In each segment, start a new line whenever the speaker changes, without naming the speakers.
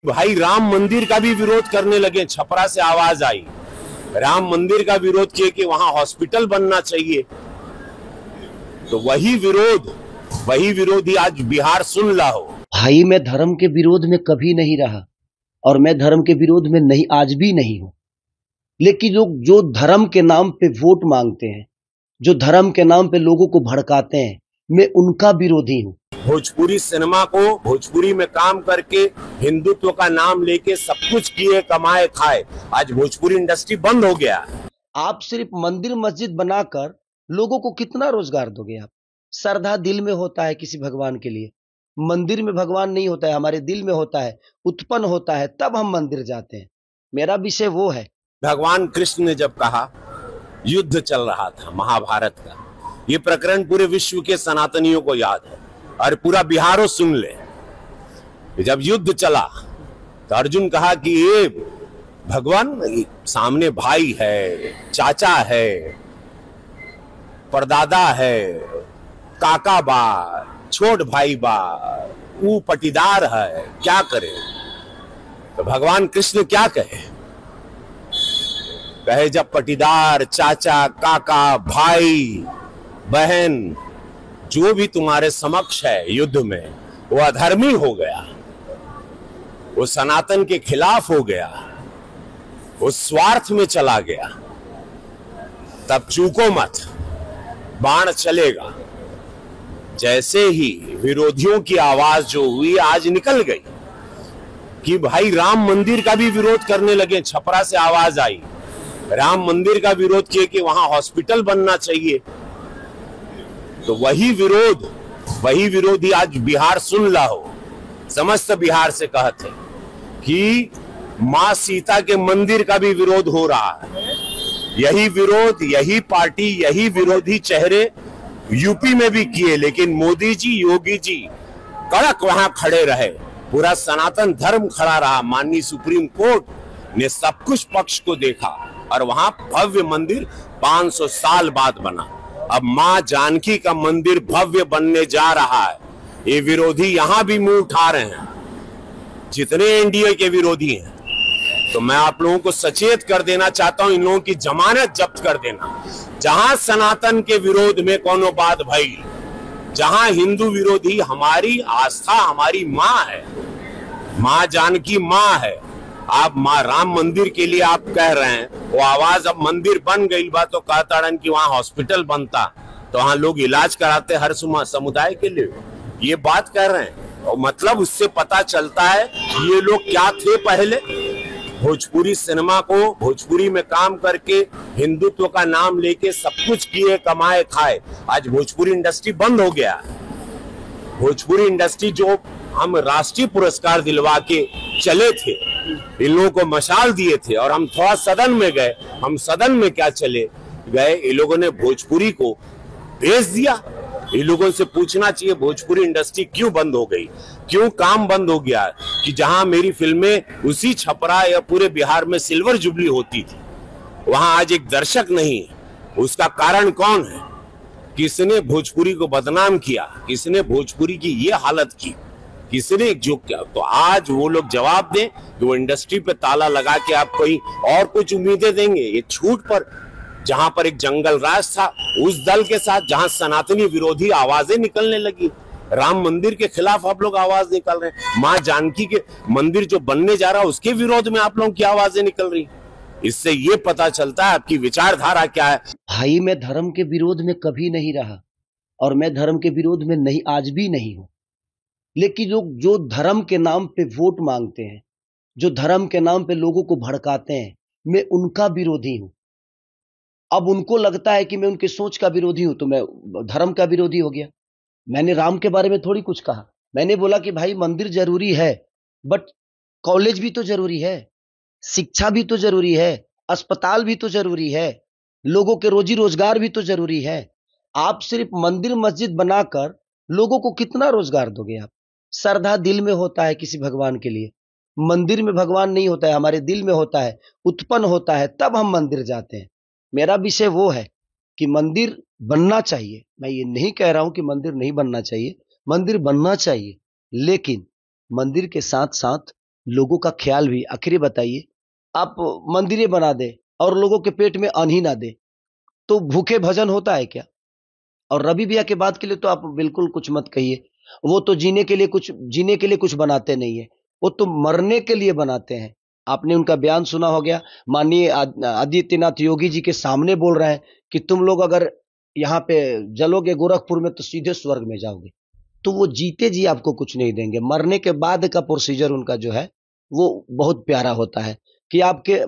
भाई राम मंदिर का भी विरोध करने लगे। छपरा से आवाज आई, राम मंदिर का विरोध किए कि वहां हॉस्पिटल बनना चाहिए। तो वही विरोधी आज बिहार सुन ला हो।
भाई मैं धर्म के विरोध में कभी नहीं रहा और मैं धर्म के विरोध में नहीं, आज भी नहीं हूं। लेकिन लोग जो धर्म के नाम पे वोट मांगते हैं, जो धर्म के नाम पे लोगों को भड़काते हैं, मैं उनका विरोधी हूं।
भोजपुरी सिनेमा को भोजपुरी में काम करके हिंदुत्व का नाम लेके सब कुछ किए, कमाए, खाए। आज भोजपुरी इंडस्ट्री बंद हो गया।
आप सिर्फ मंदिर मस्जिद बनाकर लोगों को कितना रोजगार दोगे? आप श्रद्धा दिल में होता है किसी भगवान के लिए, मंदिर में भगवान नहीं होता है, हमारे दिल में होता है, उत्पन्न होता है, तब हम मंदिर जाते हैं। मेरा विषय वो है।
भगवान कृष्ण ने जब कहा, युद्ध चल रहा था महाभारत का, ये प्रकरण पूरे विश्व के सनातनियों को याद है और पूरा बिहारो सुन ले। जब युद्ध चला तो अर्जुन कहा कि ये भगवान सामने भाई है, चाचा है, परदादा है, काका बा, छोट भाई बा, वो पटीदार है, क्या करे? तो भगवान कृष्ण क्या कहे? जब पटीदार, चाचा, काका, भाई, बहन जो भी तुम्हारे समक्ष है युद्ध में, वो अधर्मी हो गया, वो सनातन के खिलाफ हो गया, वो स्वार्थ में चला गया, तब चूको मत, बाण चलेगा। जैसे ही विरोधियों की आवाज जो हुई आज निकल गई कि भाई राम मंदिर का भी विरोध करने लगे। छपरा से आवाज आई, राम मंदिर का विरोध किए कि वहां हॉस्पिटल बनना चाहिए। तो वही विरोधी आज बिहार सुन ला हो। समस्त बिहार से कहते कि मां सीता के मंदिर का भी विरोध हो रहा है। यही विरोध, यही पार्टी, यही विरोधी चेहरे यूपी में भी किए, लेकिन मोदी जी, योगी जी कड़क वहां खड़े रहे। पूरा सनातन धर्म खड़ा रहा। माननीय सुप्रीम कोर्ट ने सब कुछ पक्ष को देखा और वहां भव्य मंदिर 500 साल बाद बना। अब मां जानकी का मंदिर भव्य बनने जा रहा है। ये विरोधी यहां भी मुंह उठा रहे हैं, जितने एनडीए के विरोधी हैं। तो मैं आप लोगों को सचेत कर देना चाहता हूं, इन लोगों की जमानत जब्त कर देना। जहां सनातन के विरोध में कोनो बात भई, जहां हिंदू विरोधी, हमारी आस्था हमारी मां है, मां जानकी मां है। आप मां राम मंदिर के लिए आप कह रहे हैं, वो आवाज अब मंदिर बन गई बा तो कहता कि वहां हॉस्पिटल बनता तो वहां लोग इलाज कराते हर समुदाय के लिए। ये बात कर रहे हैं और मतलब उससे पता चलता है ये लोग क्या थे पहले। भोजपुरी सिनेमा को भोजपुरी में काम करके हिंदुत्व का नाम लेके सब कुछ किए, कमाए, खाए। आज भोजपुरी इंडस्ट्री बंद हो गया। भोजपुरी इंडस्ट्री जो हम राष्ट्रीय पुरस्कार दिलवा के चले थे, इन लोगों को मशाल दिए थे और हम थोड़ा सदन में गए। हम सदन में क्या चले गए, इन लोगों ने भोजपुरी को भेज दिया। इन लोगों से पूछना चाहिए भोजपुरी इंडस्ट्री क्यों बंद हो गई, क्यों काम बंद हो गया? कि जहां मेरी फिल्में उसी छपरा या पूरे बिहार में सिल्वर जुबली होती थी, वहां आज एक दर्शक नहीं है। उसका कारण कौन है? किसने भोजपुरी को बदनाम किया? किसने भोजपुरी की ये हालत की? किसने जो किया? तो आज वो लोग जवाब दें कि वो इंडस्ट्री पे ताला लगा के आप कोई और कुछ उम्मीदें देंगे। ये छूट पर जहां पर एक जंगल राज था, उस दल के साथ जहां सनातनी विरोधी आवाजें निकलने लगी, राम मंदिर के खिलाफ आप लोग आवाज निकल रहे हैं, मां जानकी के मंदिर जो बनने जा रहा है उसके विरोध में आप लोगों की आवाजें निकल रही। इससे ये पता चलता है आपकी विचारधारा क्या है।
भाई मैं धर्म के विरोध में कभी नहीं रहा और मैं धर्म के विरोध में नहीं, आज भी नहीं हूं। लेकिन लोग जो धर्म के नाम पे वोट मांगते हैं, जो धर्म के नाम पे लोगों को भड़काते हैं, मैं उनका विरोधी हूं। अब उनको लगता है कि मैं उनके सोच का विरोधी हूं तो मैं धर्म का विरोधी हो गया। मैंने राम के बारे में थोड़ी कुछ कहा। मैंने बोला कि भाई मंदिर जरूरी है, बट कॉलेज भी तो जरूरी है, शिक्षा भी तो जरूरी है, अस्पताल भी तो जरूरी है, लोगों के रोजी रोजगार भी तो जरूरी है। आप सिर्फ मंदिर मस्जिद बनाकर लोगों को कितना रोजगार दोगे? आप श्रद्धा दिल में होता है किसी भगवान के लिए, मंदिर में भगवान नहीं होता है, हमारे दिल में होता है, उत्पन्न होता है, तब हम मंदिर जाते हैं। मेरा विषय वो है कि मंदिर बनना चाहिए। मैं ये नहीं कह रहा हूं कि मंदिर नहीं बनना चाहिए, मंदिर बनना चाहिए, लेकिन मंदिर के साथ साथ लोगों का ख्याल भी। आखिर बताइए, आप मंदिरें बना दे और लोगों के पेट में अन्न ही ना दे तो भूखे भजन होता है क्या? और रवि भैया के बात के लिए तो आप बिल्कुल कुछ मत कहिए। वो तो जीने के लिए कुछ बनाते नहीं है, वो तो मरने के लिए बनाते हैं। आपने उनका बयान सुना हो गया, माननीय आदित्यनाथ योगी जी के सामने बोल रहे हैं कि तुम लोग अगर यहाँ पे जलोगे गोरखपुर में तो सीधे स्वर्ग में जाओगे। तो वो जीते जी आपको कुछ नहीं देंगे, मरने के बाद का प्रोसीजर उनका जो है वो बहुत प्यारा होता है कि आपके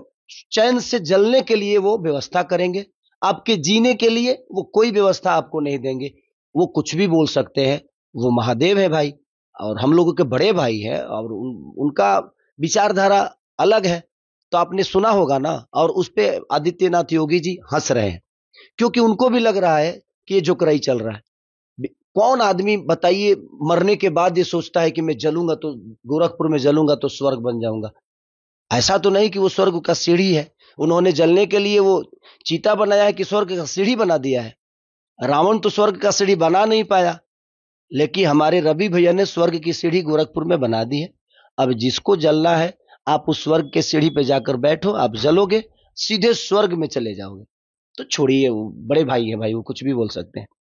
चैन से जलने के लिए वो व्यवस्था करेंगे, आपके जीने के लिए वो कोई व्यवस्था आपको नहीं देंगे। वो कुछ भी बोल सकते हैं, वो महादेव है भाई और हम लोगों के बड़े भाई है और उनका विचारधारा अलग है। तो आपने सुना होगा ना, और उस पे आदित्यनाथ योगी जी हंस रहे हैं क्योंकि उनको भी लग रहा है कि ये जोकराई चल रहा है। कौन आदमी बताइए मरने के बाद ये सोचता है कि मैं जलूंगा तो गोरखपुर में जलूंगा तो स्वर्ग बन जाऊंगा? ऐसा तो नहीं कि वो स्वर्ग का सीढ़ी है, उन्होंने जलने के लिए वो चीता बनाया है कि स्वर्ग का सीढ़ी बना दिया है? रावण तो स्वर्ग का सीढ़ी बना नहीं पाया, लेकिन हमारे रवि भैया ने स्वर्ग की सीढ़ी गोरखपुर में बना दी है। अब जिसको जलना है आप उस स्वर्ग के सीढ़ी पे जाकर बैठो, आप जलोगे सीधे स्वर्ग में चले जाओगे। तो छोड़िए, वो बड़े भाई है भाई, वो कुछ भी बोल सकते हैं।